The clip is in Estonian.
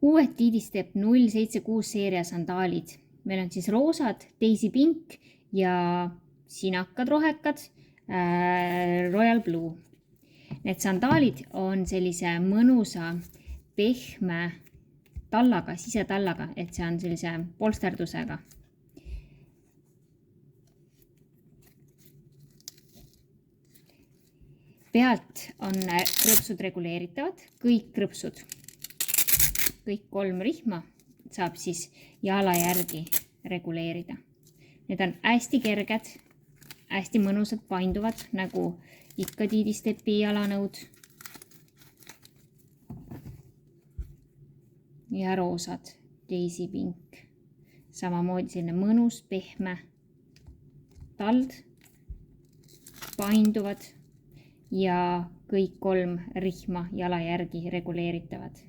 Uued Diidistep 076 seeria sandaalid. Meil on siis roosad, Daisy Pink ja sinakad rohekad, Royal Blue. Need sandaalid on sellise mõnusa, pehme tallaga, sisetallaga, et see on sellise polsterdusega. Pealt on krõpsud reguleeritavad, kõik krõpsud. Kõik 3 rihma saab siis jala järgi reguleerida. Need on hästi kerged, hästi mõnusad, painduvad, nagu ikka Diidistepi jalanõud. Ja roosad, Daisy Pink. Samamoodi selline mõnus, pehme tald, painduvad ja kõik 3 rihma jala järgi reguleeritavad.